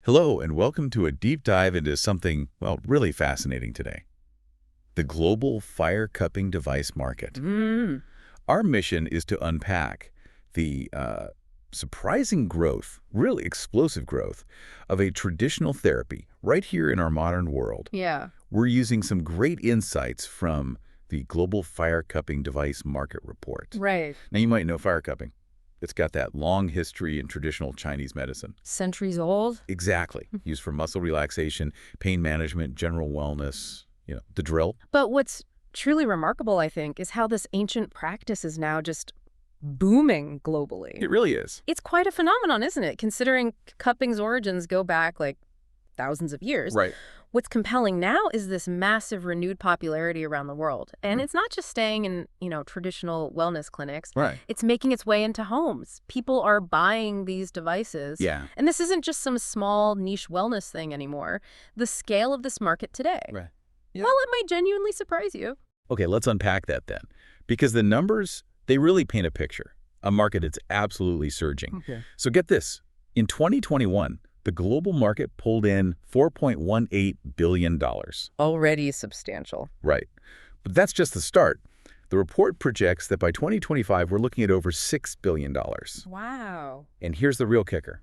Hello, and welcome to a deep dive into something, well, really fascinating today. The global fire cupping device market. Our mission is to unpack the surprising growth, really explosive growth, of a traditional therapy right here in our modern world. Yeah. We're using some great insights from the Global Fire Cupping Device Market Report. Right. Now, you might know fire cupping. It's got that long history in traditional Chinese medicine. Centuries old? Exactly. Used for muscle relaxation, pain management, general wellness, the drill. But what's truly remarkable, I think, is how this ancient practice is now just booming globally. It really is. It's quite a phenomenon, isn't it? Considering cupping's origins go back like thousands of years. Right. What's compelling now is this massive renewed popularity around the world. And it's not just staying in, traditional wellness clinics. Right. It's making its way into homes. People are buying these devices. Yeah. And this isn't just some small niche wellness thing anymore. The scale of this market today. Right. Yeah. Well, it might genuinely surprise you. Okay, let's unpack that then. Because the numbers, they really paint a picture. A market that's absolutely surging. Okay. So get this. In 2021, the global market pulled in $4.18 billion. Already substantial. Right. But that's just the start. The report projects that by 2025, we're looking at over $6 billion. Wow. And here's the real kicker.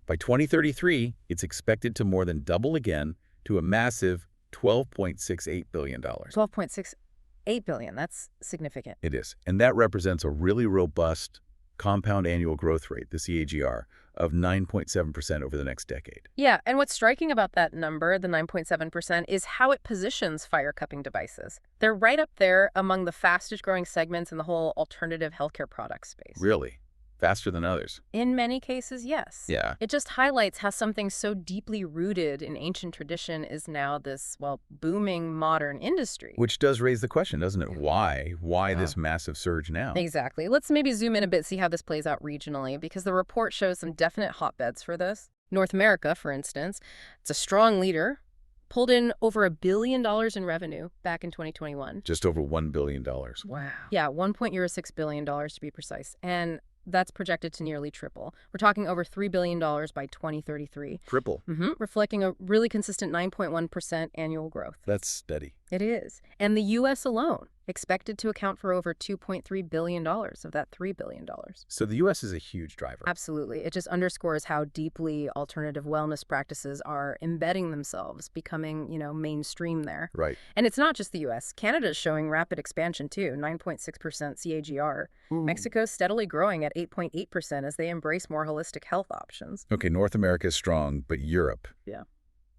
By 2033, it's expected to more than double again to a massive $12.68 billion. $12.68 billion. That's significant. It is. And that represents a really robust compound annual growth rate, the CAGR, of 9.7% over the next decade. Yeah, and what's striking about that number, the 9.7%, is how it positions fire cupping devices. They're right up there among the fastest growing segments in the whole alternative healthcare product space. Really? Faster than others? In many cases, yes. Yeah. It just highlights how something so deeply rooted in ancient tradition is now this, booming modern industry. Which does raise the question, doesn't it? Why? Why this massive surge now? Exactly. Let's maybe zoom in a bit, see how this plays out regionally, because the report shows some definite hotbeds for this. North America, for instance, it's a strong leader, pulled in over $1 billion in revenue back in 2021. Just over $1 billion. Wow. Yeah, $1.06 billion to be precise. And that's projected to nearly triple. We're talking over $3 billion by 2033. Triple. Reflecting a really consistent 9.1% annual growth. That's steady. It is. And the U.S. alone expected to account for over $2.3 billion of that $3 billion. So the U.S. is a huge driver. Absolutely. It just underscores how deeply alternative wellness practices are embedding themselves, becoming, mainstream there. Right. And it's not just the U.S. Canada's showing rapid expansion, too, 9.6% CAGR. Mexico's steadily growing at 8.8% as they embrace more holistic health options. Okay, North America is strong, but Europe. Yeah.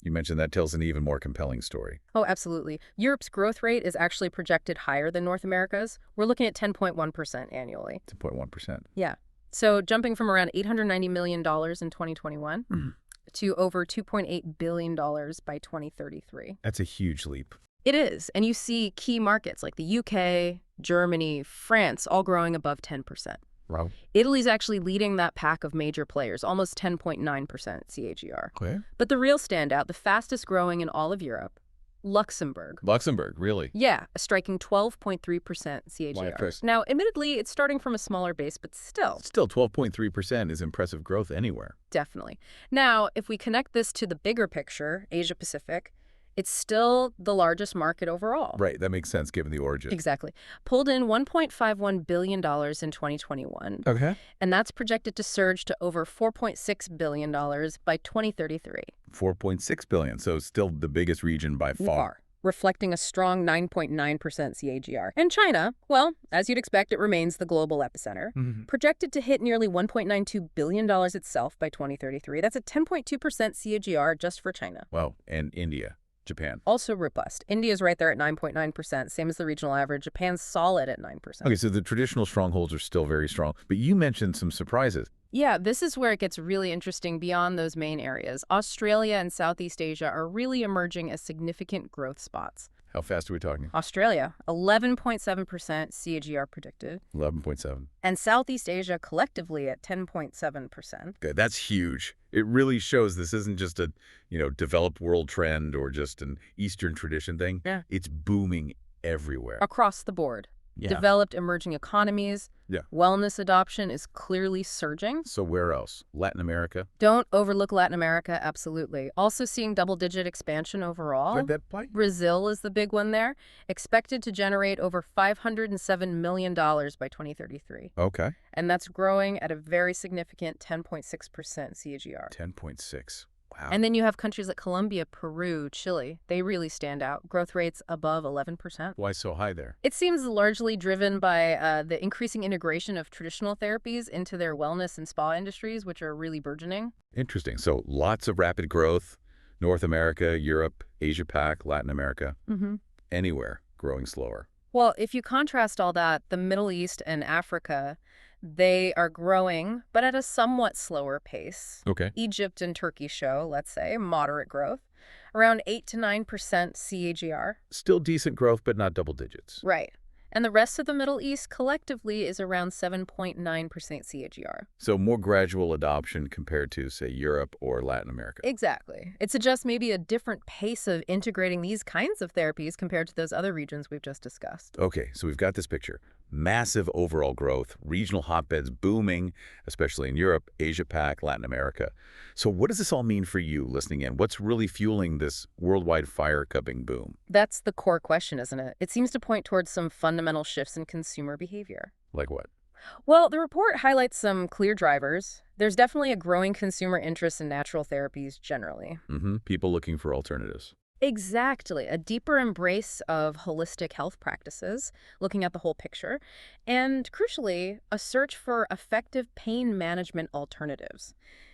You mentioned that tells an even more compelling story. Oh, absolutely. Europe's growth rate is actually projected higher than North America's. We're looking at 10.1% annually. 10.1%. Yeah. So jumping from around $890 million in 2021 to over $2.8 billion by 2033. That's a huge leap. It is. And you see key markets like the UK, Germany, France, all growing above 10%. Wow. Italy's actually leading that pack of major players, almost 10.9% CAGR. Okay. But the real standout, the fastest growing in all of Europe, Luxembourg. Luxembourg, really? Yeah, a striking 12.3% CAGR. Why, of course. Now, admittedly, it's starting from a smaller base, but still. Still, 12.3% is impressive growth anywhere. Definitely. Now, if we connect this to the bigger picture, Asia-Pacific, it's still the largest market overall. Right, that makes sense given the origin. Exactly. Pulled in $1.51 billion in 2021. Okay. And that's projected to surge to over $4.6 billion by 2033. $4.6 billion, so still the biggest region by far. Reflecting a strong 9.9% CAGR. And China, well, as you'd expect, it remains the global epicenter. Projected to hit nearly $1.92 billion itself by 2033. That's a 10.2% CAGR just for China. Wow, and India. Japan. Also robust. India's right there at 9.9%, same as the regional average. Japan's solid at 9%. Okay, so the traditional strongholds are still very strong. But you mentioned some surprises. Yeah, this is where it gets really interesting beyond those main areas. Australia and Southeast Asia are really emerging as significant growth spots. How fast are we talking? Australia, 11.7% CAGR predicted. 11.7. And Southeast Asia collectively at 10.7%. Okay, that's huge. It really shows this isn't just a, developed world trend or just an Eastern tradition thing. Yeah. It's booming everywhere. Across the board. Yeah. Developed emerging economies, Yeah. Wellness adoption is clearly surging. So where else? Latin America? Don't overlook Latin America, absolutely. Also seeing double-digit expansion overall. Brazil is the big one there, expected to generate over $507 million by 2033. Okay. And that's growing at a very significant 10.6% CAGR. 10.6. Wow. And then you have countries like Colombia, Peru, Chile. They really stand out. Growth rates above 11%. Why so high there? It seems largely driven by the increasing integration of traditional therapies into their wellness and spa industries, which are really burgeoning. Interesting. So lots of rapid growth. North America, Europe, Asia Pac, Latin America. Anywhere growing slower. Well, if you contrast all that, the Middle East and Africa, they are growing, but at a somewhat slower pace. Okay. Egypt and Turkey show, let's say, moderate growth, around 8 to 9% CAGR. Still decent growth, but not double digits. Right. And the rest of the Middle East collectively is around 7.9% CAGR. So more gradual adoption compared to, say, Europe or Latin America. Exactly. It suggests maybe a different pace of integrating these kinds of therapies compared to those other regions we've just discussed. Okay, so we've got this picture. Massive overall growth, regional hotbeds booming, especially in Europe, Asia Pac, Latin America. So what does this all mean for you listening in? What's really fueling this worldwide fire cupping boom? That's the core question, isn't it? It seems to point towards some fundamental shifts in consumer behavior. Like what? Well, the report highlights some clear drivers. There's definitely a growing consumer interest in natural therapies generally. People looking for alternatives. Exactly. A deeper embrace of holistic health practices, looking at the whole picture, and crucially, a search for effective pain management alternatives.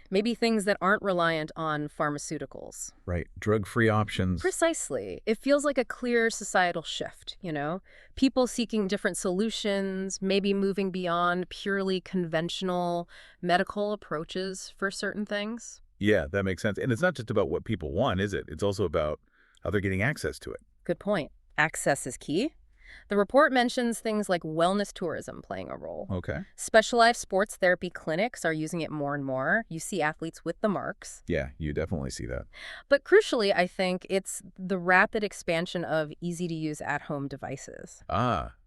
Maybe things that aren't reliant on pharmaceuticals. Right. Drug-free options. Precisely. It feels like a clear societal shift, People seeking different solutions, maybe moving beyond purely conventional medical approaches for certain things. Yeah, that makes sense. And it's not just about what people want, is it? It's also about how they're getting access to it. Good point. Access is key. The report mentions things like wellness tourism playing a role. Okay. Specialized sports therapy clinics are using it more and more. You see athletes with the marks. Yeah, you definitely see that. But crucially, I think it's the rapid expansion of easy-to-use at-home devices.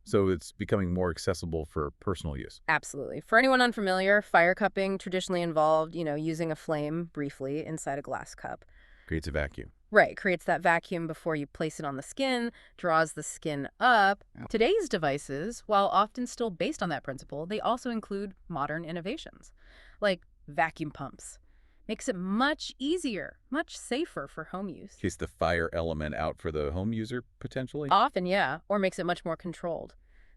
So it's becoming more accessible for personal use. Absolutely. For anyone unfamiliar, fire cupping traditionally involved, using a flame briefly inside a glass cup. Creates a vacuum. Right, creates that vacuum before you place it on the skin, draws the skin up. Today's devices, while often still based on that principle, they also include modern innovations, like vacuum pumps. Makes it much easier, much safer for home use. Keeps the fire element out for the home user, potentially? Often, yeah, or makes it much more controlled.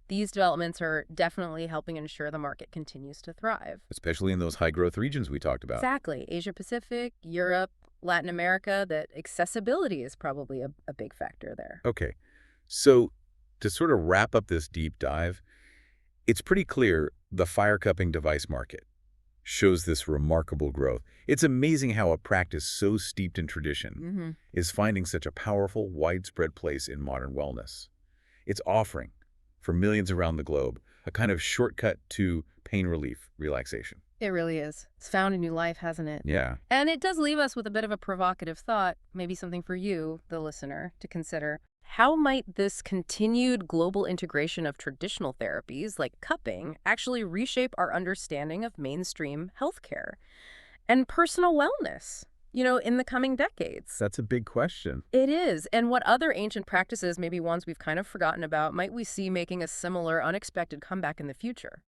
These developments are definitely helping ensure the market continues to thrive. Especially in those high-growth regions we talked about. Exactly. Asia Pacific, Europe, Latin America, that accessibility is probably a big factor there. Okay. So to sort of wrap up this deep dive, it's pretty clear the fire cupping device market shows this remarkable growth. It's amazing how a practice so steeped in tradition is finding such a powerful, widespread place in modern wellness. It's offering, for millions around the globe, a kind of shortcut to pain relief, relaxation. It really is. It's found a new life, hasn't it? Yeah. And it does leave us with a bit of a provocative thought, maybe something for you, the listener, to consider. How might this continued global integration of traditional therapies, like cupping, actually reshape our understanding of mainstream healthcare and personal wellness, in the coming decades? That's a big question. It is. And what other ancient practices, maybe ones we've kind of forgotten about, might we see making a similar unexpected comeback in the future?